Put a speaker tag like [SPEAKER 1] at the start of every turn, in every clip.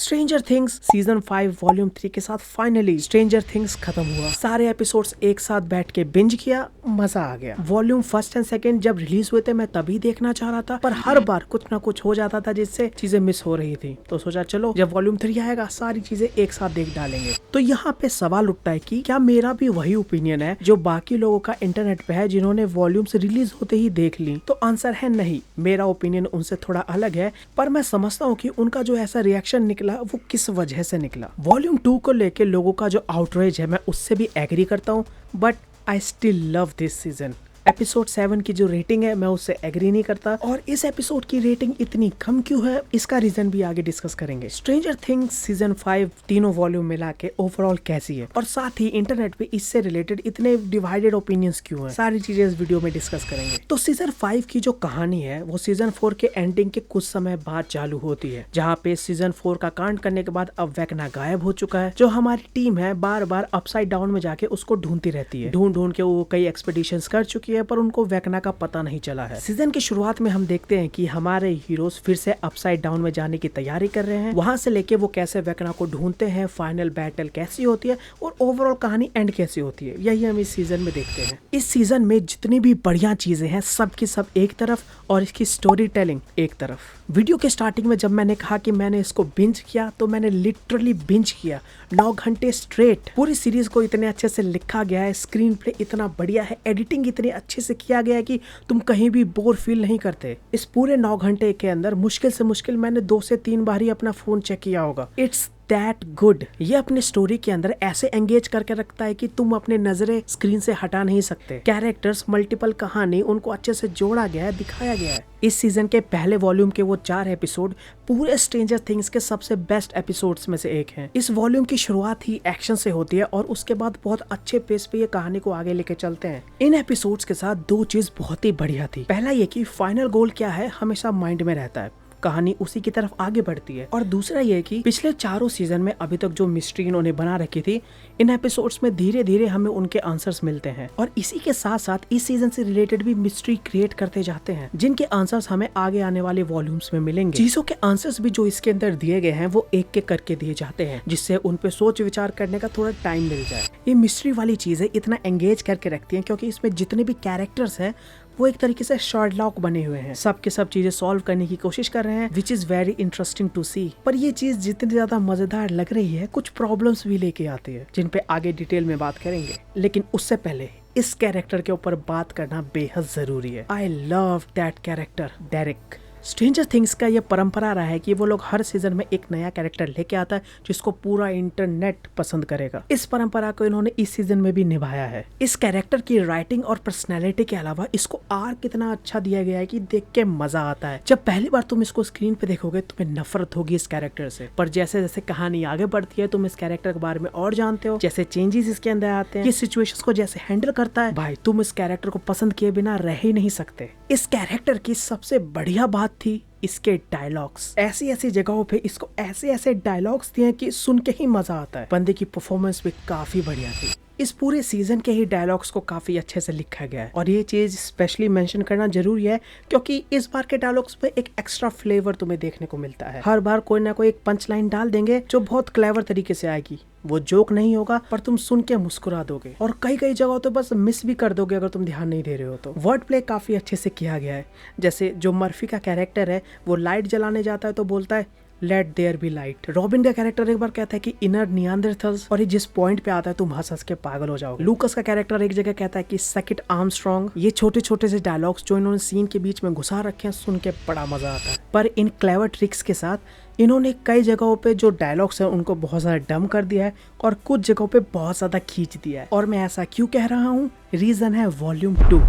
[SPEAKER 1] Stranger things season 5 volume 3 के साथ finally stranger things खत्म हुआ। सारे एपिसोड्स एक साथ बैठ के बिंज किया, मजा आ गया। वॉल्यूम फर्स्ट एंड सेकंड जब रिलीज हुए थे मैं तभी देखना चाह रहा था, पर हर बार कुछ ना कुछ हो जाता था जिससे चीजें मिस हो रही थी। तो सोचा चलो जब वॉल्यूम 3 आएगा सारी चीजें एक साथ देख डालेंगे। तो यहाँ पे सवाल उठता है कि क्या मेरा भी वही ओपिनियन है जो बाकी लोगों का इंटरनेट पे है जिन्होंने वॉल्यूम्स रिलीज होते ही देख ली? तो आंसर है नहीं, मेरा ओपिनियन उनसे थोड़ा अलग है, पर मैं समझता हूँ कि उनका जो ऐसा रिएक्शन निकला वो किस वजह से निकला। वॉल्यूम 2 को लेके लोगों का जो आउटरेज है मैं उससे भी एग्री करता हूँ, but I still love this season. Episode 7 की जो रेटिंग है मैं उससे एग्री नहीं करता, और इस एपिसोड की रेटिंग इतनी कम क्यों है इसका रीजन भी आगे डिस्कस करेंगे। स्ट्रेंजर थिंग्स सीजन 5 तीनों वॉल्यूम मिला के ओवरऑल कैसी है, और साथ ही इंटरनेट पे इससे रिलेटेड इतने डिवाइडेड ओपिनियंस क्यों है, सारी चीजें इस वीडियो में डिस्कस करेंगे। तो सीजन 5 की जो कहानी है वो सीजन 4 के एंडिंग के कुछ समय बाद चालू होती है, जहाँ पे सीजन 4 का कांड करने के बाद अब वेकना गायब हो चुका है। जो हमारी टीम है बार बार अपसाइड डाउन में जाके उसको ढूंढती रहती है। ढूंढ के वो कई एक्सपेडिशंस कर चुकी है पर उनको वेकना का पता नहीं चला है। सीजन की शुरुआत में हम देखते हैं कि हमारे हीरोज फिर से अपसाइड डाउन में जाने की तैयारी कर रहे हैं। वहां से लेके वो कैसे वेकना को ढूंढते हैं, फाइनल बैटल कैसी होती है और ओवरऑल कहानी एंड कैसी होती है, यही हम इस सीजन में देखते हैं। इस सीजन में जितनी भी बढ़िया चीजें हैं सब की सब एक तरफ और इसकी स्टोरी टेलिंग एक तरफ। वीडियो के स्टार्टिंग में जब मैंने कहा कि मैंने इसको बिंज किया तो मैंने लिटरली बिंज किया 9 घंटे स्ट्रेट। पूरी सीरीज को इतने अच्छे से लिखा गया है, स्क्रीन प्ले इतना बढ़िया है, एडिटिंग इतने अच्छे से किया गया है कि तुम कहीं भी बोर फील नहीं करते। इस पूरे 9 घंटे के अंदर मुश्किल से मुश्किल मैंने 2 से 3 बार ही अपना फोन चेक किया होगा। It's that good. ये अपने स्टोरी के अंदर ऐसे एंगेज करके रखता है कि तुम अपने नजरें स्क्रीन से हटा नहीं सकते। कैरेक्टर्स, मल्टीपल कहानी, उनको अच्छे से जोड़ा गया है, दिखाया गया है। इस सीजन के पहले वॉल्यूम के वो 4 एपिसोड पूरे स्ट्रेंजर थिंग्स के सबसे बेस्ट एपिसोड्स में से एक हैं। इस वॉल्यूम की शुरुआत ही एक्शन से होती है और उसके बाद बहुत अच्छे पेस पे ये कहानी को आगे लेके चलते हैं। इन एपिसोड्स के साथ 2 चीज बहुत ही बढ़िया थी। पहला ये कि फाइनल गोल क्या है हमेशा माइंड में रहता है, कहानी उसी की तरफ आगे बढ़ती है। और दूसरा ये कि पिछले 4 सीजन में अभी तक जो मिस्ट्री इन्होंने बना रखी थी, इन एपिसोड्स में धीरे धीरे हमें उनके आंसर्स मिलते हैं, और इसी के साथ साथ इस सीजन से रिलेटेड भी मिस्ट्री क्रिएट करते जाते हैं, जिनके आंसर्स हमें आगे आने वाले वॉल्यूम्स में मिलेंगे। चीजों के आंसर्स भी जो इसके अंदर दिए गए हैं वो एक एक करके दिए जाते हैं, जिससे उन पे सोच विचार करने का थोड़ा टाइम मिल जाए। ये मिस्ट्री वाली चीजें इतना एंगेज करके रखती है क्योंकि इसमें जितने भी कैरेक्टर्स हैं वो एक तरीके से शॉर्टलॉक बने हुए हैं, सब के सब चीजें सॉल्व करने की कोशिश कर रहे हैं, which is very interesting to see. पर ये चीज जितनी ज्यादा मजेदार लग रही है कुछ प्रॉब्लम्स भी लेके आती है, जिन पे आगे डिटेल में बात करेंगे। लेकिन उससे पहले इस कैरेक्टर के ऊपर बात करना बेहद जरूरी है। I love that character, Derek. Stranger Things का ये परंपरा रहा है कि वो लोग हर सीजन में एक नया कैरेक्टर लेके आता है जिसको पूरा इंटरनेट पसंद करेगा। इस परंपरा को इन्होंने इस सीजन में भी निभाया है। इस कैरेक्टर की राइटिंग और पर्सनैलिटी के अलावा इसको आर्क कितना अच्छा दिया गया है कि देख के मजा आता है। जब पहली बार तुम इसको स्क्रीन पे देखोगे तुम्हें नफरत होगी इस कैरेक्टर से, पर जैसे जैसे कहानी आगे बढ़ती है तुम इस कैरेक्टर के बारे में और जानते हो, जैसे चेंजेस इसके अंदर आते हैं, ये सिचुएशंस को जैसे हैंडल करता है, भाई तुम इस कैरेक्टर को पसंद किए बिना रह ही नहीं सकते। इस कैरेक्टर की सबसे बढ़िया बात थी इसके डायलॉग्स। ऐसी ऐसी जगहों पे इसको ऐसे ऐसे डायलॉग्स दिए कि सुन के ही मजा आता है। बंदे की परफॉर्मेंस भी काफी बढ़िया थी। इस पूरे सीजन के ही डायलॉग्स को काफी अच्छे से लिखा गया है, और ये चीज स्पेशली मेंशन करना जरूरी है क्योंकि इस बार के डायलॉग्स पे एक एक्स्ट्रा फ्लेवर तुम्हें देखने को मिलता है। हर बार कोई ना कोई एक पंच लाइन डाल देंगे जो बहुत क्लेवर तरीके से आएगी। वो जोक नहीं होगा पर तुम सुन के मुस्कुरा दोगे, और कई कई जगहों तो बस मिस भी कर दोगे अगर तुम ध्यान नहीं दे रहे हो तो। वर्ड प्ले काफी अच्छे से किया गया है। जैसे जो मर्फी का कैरेक्टर है वो लाइट जलाने जाता है तो बोलता है let there be light. Robin का कैरेक्टर एक बार कहता है कि इनर नियांडरथल्स, और ये जिस पॉइंट पे आता है तुम हंस हंस के पागल हो जाओगे। लूकस का कैरेक्टर एक जगह कहता है कि सक इट आर्मस्ट्रॉन्ग। ये छोटे छोटे से डायलॉग्स जो इन्होंने सीन के बीच में घुसा रखे हैं सुन के बड़ा मजा आता है। पर इन क्लेवर ट्रिक्स के साथ इन्होंने कई जगहों पे जो डायलॉग्स हैं उनको बहुत ज्यादा डम कर दिया है और कुछ जगहों पे बहुत ज्यादा खींच दिया है। और मैं ऐसा क्यों कह रहा हूँ, रीजन है वॉल्यूम 2।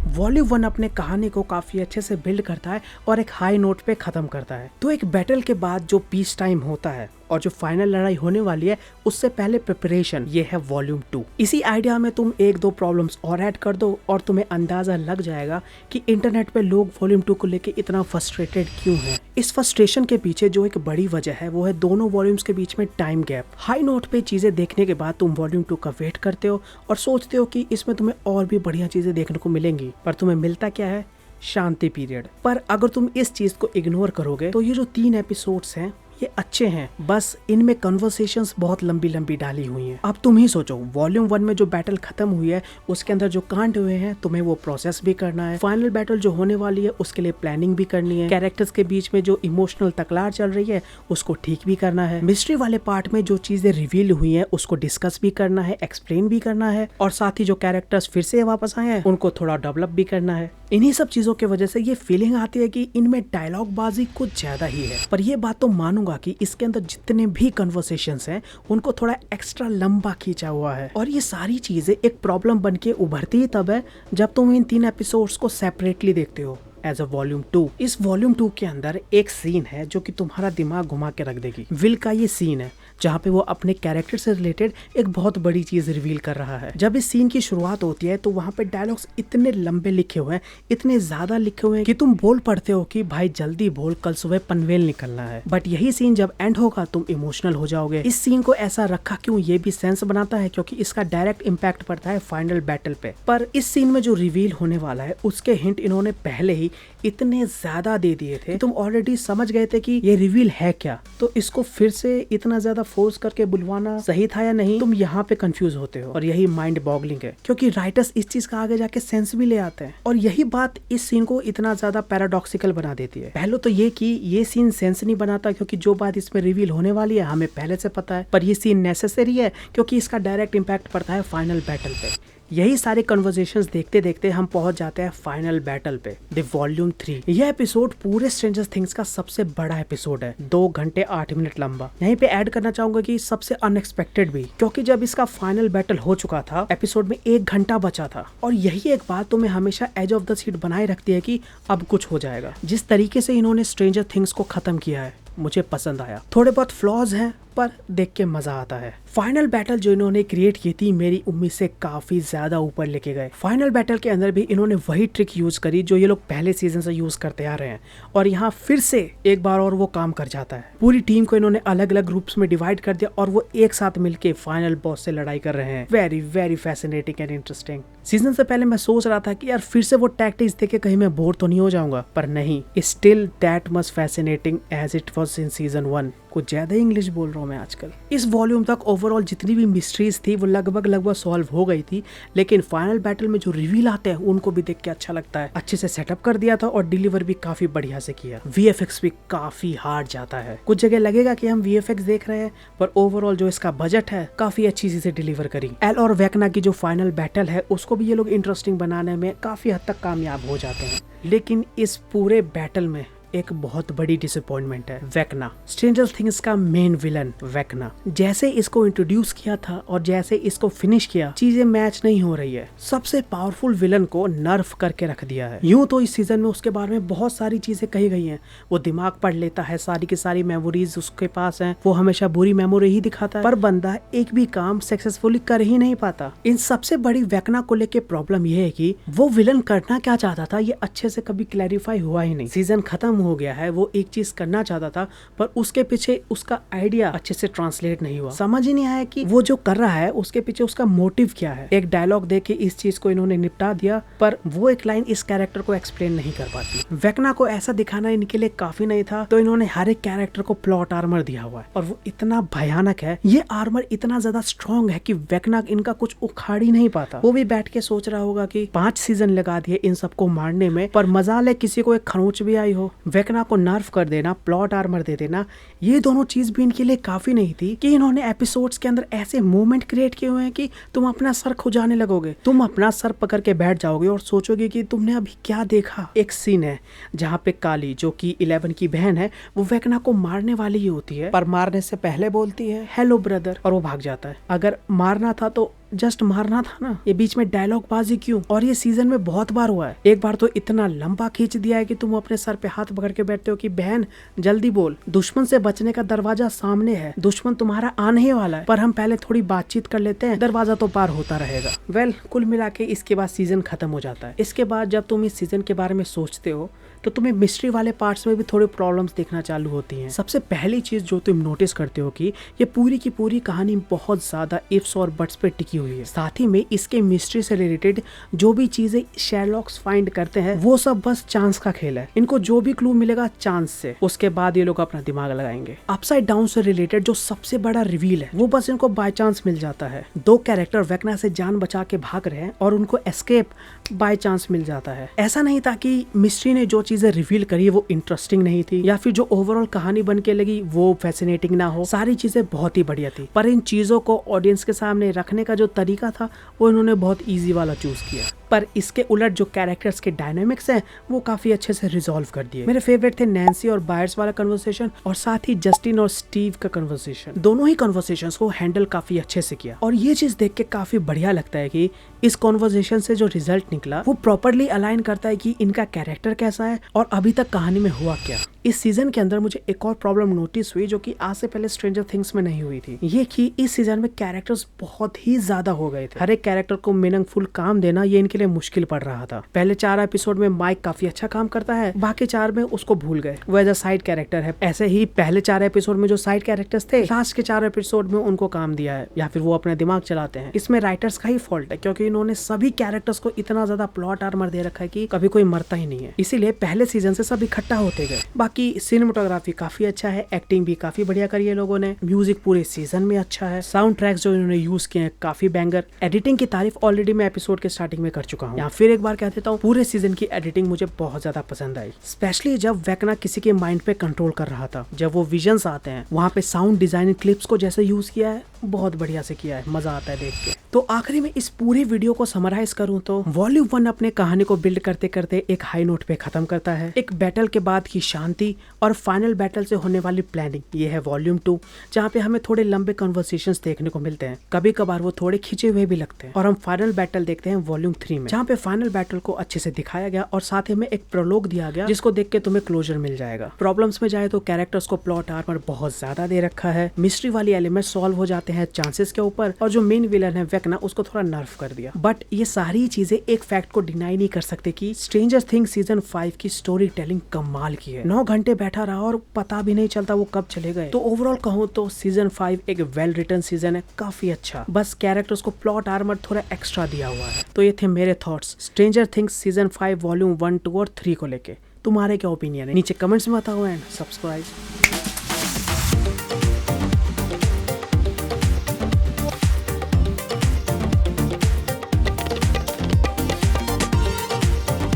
[SPEAKER 1] वॉल्यूम 1 अपने कहानी को काफी अच्छे से बिल्ड करता है और एक हाई नोट पे खत्म करता है। तो एक बैटल के बाद जो पीस टाइम होता है और जो फाइनल लड़ाई होने वाली है उससे पहले प्रिपरेशन, ये है वॉल्यूम 2। इसी आइडिया में तुम 1-2 प्रॉब्लम्स और ऐड कर दो और तुम्हें अंदाजा लग जाएगा कि इंटरनेट पे लोग वॉल्यूम 2 को लेके इतना फ्रस्ट्रेटेड क्यों हैं। इस फ्रस्ट्रेशन के पीछे जो एक बड़ी वजह है वो है दोनों वॉल्यूम्स के बीच में टाइम गैप। हाई नोट पे चीजें देखने के बाद तुम वॉल्यूम 2 का वेट करते हो और सोचते हो कि इसमें तुम्हें और भी बढ़िया चीजें देखने को मिलेंगी, पर तुम्हें मिलता क्या है, शांति पीरियड। पर अगर तुम इस चीज को इग्नोर करोगे तो ये जो 3 एपिसोड्स हैं ये अच्छे हैं, बस इनमें कन्वर्सेशंस बहुत लंबी लंबी डाली हुई हैं। अब तुम ही सोचो, वॉल्यूम 1 में जो बैटल खत्म हुई है उसके अंदर जो कांड हुए हैं तुम्हें वो प्रोसेस भी करना है। फाइनल बैटल जो होने वाली है उसके लिए प्लानिंग भी करनी है। कैरेक्टर्स के बीच में जो इमोशनल तकरार चल रही है उसको ठीक भी करना है। मिस्ट्री वाले पार्ट में जो चीजें रिवील हुई है उसको डिस्कस भी करना है, एक्सप्लेन भी करना है, और साथ ही जो कैरेक्टर्स फिर से वापस आए हैं उनको थोड़ा डेवलप भी करना है। इन्हीं सब चीजों की वजह से ये फीलिंग आती है कि इनमें डायलॉग बाजी कुछ ज्यादा ही है। पर ये बात तो मानूंगा कि इसके अंदर जितने भी कन्वर्सेशंस हैं उनको थोड़ा एक्स्ट्रा लंबा खींचा हुआ है, और ये सारी चीजें एक प्रॉब्लम बन के उभरती ही तब है जब तुम इन 3 एपिसोड्स को सेपरेटली देखते हो एज अ वॉल्यूम 2। इस वॉल्यूम 2 के अंदर एक सीन है जो कि तुम्हारा दिमाग घुमा के रख देगी। विल का ये सीन है जहाँ पे वो अपने कैरेक्टर से रिलेटेड एक बहुत बड़ी चीज रिवील कर रहा है। जब इस सीन की शुरुआत होती है तो वहाँ पे डायलॉग्स इतने लंबे लिखे हुए हैं, इतने ज्यादा लिखे हुए हैं कि तुम बोल पड़ते हो कि भाई जल्दी बोल, कल सुबह पनवेल निकलना है। बट यही सीन जब एंड होगा तुम इमोशनल हो जाओगे। इस सीन को ऐसा रखा क्यों, ये भी सेंस बनाता है क्योंकि इसका डायरेक्ट इम्पैक्ट पड़ता है फाइनल बैटल पे। पर इस सीन में जो रिवील होने वाला है उसके हिंट इन्होंने पहले ही इतने ज्यादा दे दिए थे, तुम ऑलरेडी समझ गए थे कि ये रिवील है क्या। तो इसको फिर से इतना ज्यादा फोर्स करके बुलवाना सही था या नहीं, तुम यहाँ पे कंफ्यूज होते हो। और यही माइंड बॉगलिंग है क्योंकि राइटर्स इस चीज का आगे जाके सेंस भी ले आते हैं, और यही बात इस सीन को इतना ज्यादा पैराडॉक्सिकल बना देती है। पहले तो ये कि ये सीन सेंस नहीं बनाता क्योंकि जो बात इसमें रिवील होने वाली है हमें पहले से पता है, पर ये सीन नेसेसरी है क्योंकि इसका डायरेक्ट इम्पैक्ट पड़ता है फाइनल बैटल पे। यही सारे कन्वर्सेशंस देखते देखते हम पहुंच जाते हैं फाइनल बैटल पे, द वॉल्यूम 3। यह एपिसोड पूरे स्ट्रेंजर थिंग्स का सबसे बड़ा एपिसोड है, 2 घंटे 8 मिनट लंबा। यहीं पे ऐड करना चाहूंगा कि सबसे अनएक्सपेक्टेड भी, क्योंकि जब इसका फाइनल बैटल हो चुका था एपिसोड में 1 घंटा बचा था, और यही एक बात तुम्हें हमेशा एज ऑफ द सीट बनाए रखती है कि अब कुछ हो जाएगा। जिस तरीके से इन्होंने स्ट्रेंजर थिंग्स को खत्म किया है मुझे पसंद आया। थोड़े बहुत फ्लॉज हैं पर देख के मजा आता है। फाइनल बैटल जो इन्होंने क्रिएट की थी मेरी उम्मीद से काफी ज्यादा ऊपर लेके गए। फाइनल बैटल के अंदर भी इन्होंने वही ट्रिक यूज करी जो ये लोग पहले सीजन से यूज करते आ रहे हैं, और यहाँ फिर से एक बार और वो काम कर जाता है। पूरी टीम को इन्होंने अलग अलग ग्रुप्स में डिवाइड कर दिया और वो एक साथ मिलके फाइनल बॉस से लड़ाई कर रहे हैं। Very very fascinating and interesting. Season से पहले मैं सोच रहा था कि यार फिर से वो टैक्टिक्स देखे कहीं मैं बोर तो नहीं हो जाऊंगा, पर नहीं, still that much fascinating as it was in season 1। कुछ ज्यादा इंग्लिश बोल रहा हूँ मैं आजकल। इस वॉल्यूम तक ओवरऑल जितनी भी मिस्ट्रीज थी वो लगभग सॉल्व हो गई थी, लेकिन फाइनल बैटल में जो रिवील आते हैं उनको भी देख के अच्छा लगता है। अच्छे से सेटअप कर दिया था और डिलीवर भी काफी बढ़िया से किया। VFX भी काफी हार्ड जाता है, कुछ जगह लगेगा कि हम VFX देख रहे हैं, पर ओवरऑल जो इसका बजट है काफी अच्छी चीजें डिलीवर करी। एल और वेकना की जो फाइनल बैटल है उसको भी ये लोग इंटरेस्टिंग बनाने में काफी हद तक कामयाब हो जाते हैं। लेकिन इस पूरे बैटल में एक बहुत बड़ी डिसअपॉइंटमेंट है वेकना, स्ट्रेंजर थिंग्स का मेन विलन वेकना। जैसे इसको इंट्रोड्यूस किया था और जैसे इसको फिनिश किया, चीजें मैच नहीं हो रही है। सबसे पावरफुल विलन को नर्फ करके रख दिया है। यूं तो इस सीजन में उसके बारे में बहुत सारी चीजें कही गई हैं, वो दिमाग पढ़ लेता है, सारी की सारी मेमोरीज उसके पास हैं, वो हमेशा बुरी मेमोरी ही दिखाता है, पर बंदा एक भी काम सक्सेसफुली कर ही नहीं पाता। इन सबसे बड़ी वेकना को लेके प्रॉब्लम ये है कि वो विलन करना क्या चाहता था ये अच्छे से कभी क्लैरिफाई हुआ ही नहीं। सीजन खत्म हो गया है, वो एक चीज करना चाहता था पर उसके पीछे उसका आइडिया अच्छे से ट्रांसलेट नहीं हुआ। समझ ही नहीं आया कि वो जो कर रहा है उसके पीछे उसका मोटिव क्या है। एक डायलॉग देके इस चीज को इन्होंने निपटा दिया, पर वो एक लाइन इस कैरेक्टर को एक्सप्लेन नहीं कर पाती। वेकना को ऐसा दिखाना इनके लिए काफी नहीं था, तो इन्होंने हर एक कैरेक्टर को प्लॉट आर्मर दिया हुआ है, और वो इतना भयानक है, ये आर्मर इतना ज्यादा स्ट्रॉन्ग है कि वेकना इनका कुछ उखाड़ ही नहीं पाता। वो भी बैठ के सोच रहा होगा कि 5 सीजन लगा दिए इन सबको मारने में, पर मजाल है किसी को एक खरोंच भी आई हो। वेकना को नर्फ कर देना, प्लॉट आर्मर दे देना, ये दोनों चीज भी इनके लिए काफी नहीं थी कि इन्होंने एपिसोड्स के अंदर ऐसे मोमेंट क्रिएट किए हुए हैं कि तुम अपना सर खुजाने लगोगे, तुम अपना सर पकड़ के बैठ जाओगे और सोचोगे कि तुमने अभी क्या देखा। एक सीन है जहाँ पे काली जो कि 11 की बहन है, वो वेकना को मारने वाली ही होती है, पर मारने से पहले बोलती है हेलो ब्रदर, और वो भाग जाता है। अगर मारना था तो जस्ट मारना था ना, ये बीच में डायलॉग बाजी क्यों। और ये सीजन में बहुत बार हुआ है। एक बार तो इतना लंबा खींच दिया है कि तुम अपने सर पे हाथ पकड़ के बैठते हो कि बहन जल्दी बोल, दुश्मन से बचने का दरवाजा सामने है, दुश्मन तुम्हारा आने ही वाला है, पर हम पहले थोड़ी बातचीत कर लेते हैं, दरवाजा तो पार होता रहेगा। वेल, कुल मिला के इसके बाद सीजन खत्म हो जाता है। इसके बाद जब तुम इस सीजन के बारे में सोचते हो तो तुम्हें मिस्ट्री वाले पार्ट्स में भी थोड़ी प्रॉब्लम्स देखना चालू होती हैं। सबसे पहली चीज जो तुम नोटिस करते हो कि ये पूरी की पूरी कहानी बहुत ज्यादा इफ्स और बट्स पे टिकी हुई है। साथ ही में इसके मिस्ट्री से रिलेटेड जो भी चीजें शेरलॉक्स फाइंड करते हैं वो सब बस चांस का खेल है। इनको जो भी क्लू मिलेगा चांस से, उसके बाद ये लोग अपना दिमाग लगाएंगे। अपसाइड डाउन से रिलेटेड जो सबसे बड़ा रिवील है वो बस इनको बाय चांस मिल जाता है। दो कैरेक्टर वेकना से जान बचा के भाग रहे हैं और उनको एस्केप बाय चांस मिल जाता है। ऐसा नहीं था कि मिस्ट्री ने जो चीजें रिवील करी वो इंटरेस्टिंग नहीं थी या फिर जो ओवरऑल कहानी बन के लगी वो फैसिनेटिंग ना हो। सारी चीजें बहुत ही बढ़िया थी, पर इन चीजों को ऑडियंस के सामने रखने का जो तरीका था वो इन्होंने बहुत इजी वाला चूज किया। पर इसके उलट जो कैरेक्टर्स के डायनामिक्स हैं वो काफी अच्छे से रिजॉल्व कर दिए। मेरे फेवरेट थे नैन्सी और बायर्स वाला कन्वर्सेशन और साथ ही जस्टिन और स्टीव का कन्वर्सेशन। दोनों ही कन्वर्सेशंस को हैंडल काफी अच्छे से किया और ये चीज देख के काफी बढ़िया लगता है कि इस कॉन्वर्सेशन से जो रिजल्ट निकला वो प्रॉपरली अलाइन करता है कि इनका कैरेक्टर कैसा है और अभी तक कहानी में हुआ क्या। इस सीजन के अंदर मुझे एक और प्रॉब्लम नोटिस हुई जो कि आज से पहले स्ट्रेंजर थिंग्स में नहीं हुई थी। ये कि इस सीजन में कैरेक्टर्स बहुत ही ज्यादा हो गए थे। हर एक कैरेक्टर को मीनिंगफुल काम देना ये इनके लिए मुश्किल पड़ रहा था। पहले 4 एपिसोड में माइक काफी अच्छा काम करता है, बाकी 4 में उसको भूल गए, वो एज अ साइड कैरेक्टर है। ऐसे ही पहले 4 एपिसोड में जो साइड कैरेक्टर्स थे लास्ट के 4 एपिसोड में उनको काम दिया है या फिर वो अपने दिमाग चलाते हैं। इसमें राइटर्स का ही फॉल्ट है क्योंकि इन्होंने सभी कैरेक्टर्स को इतना ज्यादा प्लॉट आर्मर दे रखा है कि कभी कोई मरता ही नहीं है, इसीलिए पहले सीजन से सब इकट्ठा होते गए। बाकी सिनेमेटोग्राफी काफी अच्छा है, एक्टिंग भी काफी बढ़िया करी है लोगों ने, म्यूजिक पूरे सीजन में अच्छा है, साउंड ट्रैक्स जो इन्होंने यूज किए हैं काफी बैंगर। एडिटिंग की तारीफ ऑलरेडी मैं एपिसोड के स्टार्टिंग में कर चुका हूँ, यहाँ फिर एक बार कह देता हूँ, पूरे सीजन की एडिटिंग मुझे बहुत ज्यादा पसंद आई। स्पेशली जब वेकना किसी के माइंड पे कंट्रोल कर रहा था, जब वो विजन्स आते हैं वहाँ पे साउंड डिजाइन क्लिप्स को जैसे यूज किया है बहुत बढ़िया से किया है, मजा आता है देख के। तो आखिरी में इस पूरी वीडियो को समराइज करूं तो वॉल्यूम 1 अपने कहानी को बिल्ड करते करते एक हाई नोट पे खत्म करता है। एक बैटल के बाद की शांति और फाइनल बैटल से होने वाली प्लानिंग, ये है वॉल्यूम 2, जहाँ पे हमें थोड़े लंबे कन्वर्सेशंस देखने को मिलते हैं, कभी कभार वो थोड़े खिंचे हुए भी लगते हैं। और हम फाइनल बैटल देखते हैं वॉल्यूम 3 में, जहाँ पे फाइनल बैटल को अच्छे से दिखाया गया और साथ ही में एक प्रोलॉग दिया गया जिसको देख के तुम्हें क्लोजर मिल जाएगा। प्रॉब्लम्स में जाए तो कैरेक्टर्स को प्लॉट आर्मर बहुत ज्यादा दे रखा है, मिस्ट्री वाली एलिमेंट सॉल्व हो जाते हैं चांसेस के ऊपर, और जो मेन विलन है वेकना उसको थोड़ा नर्फ कर दिया। बट ये सारी चीजें एक फैक्ट को डिनाई नहीं कर सकते कि स्ट्रेंजर थिंग्स सीजन 5 की स्टोरी टेलिंग कमाल की है। 9 घंटे बैठा रहा और पता भी नहीं चलता वो कब चले गए। तो ओवरऑल कहूँ तो सीजन 5 एक वेल रिटन सीजन है, काफी अच्छा, बस कैरेक्टर्स को प्लॉट आर्मर थोड़ा एक्स्ट्रा दिया हुआ है। तो ये थे मेरे thoughts stranger things season 5 volume 1, 2 और 3 को लेके। तुम्हारे क्या ओपिनियन है नीचे कमेंट्स में बताओ एंड सब्सक्राइब।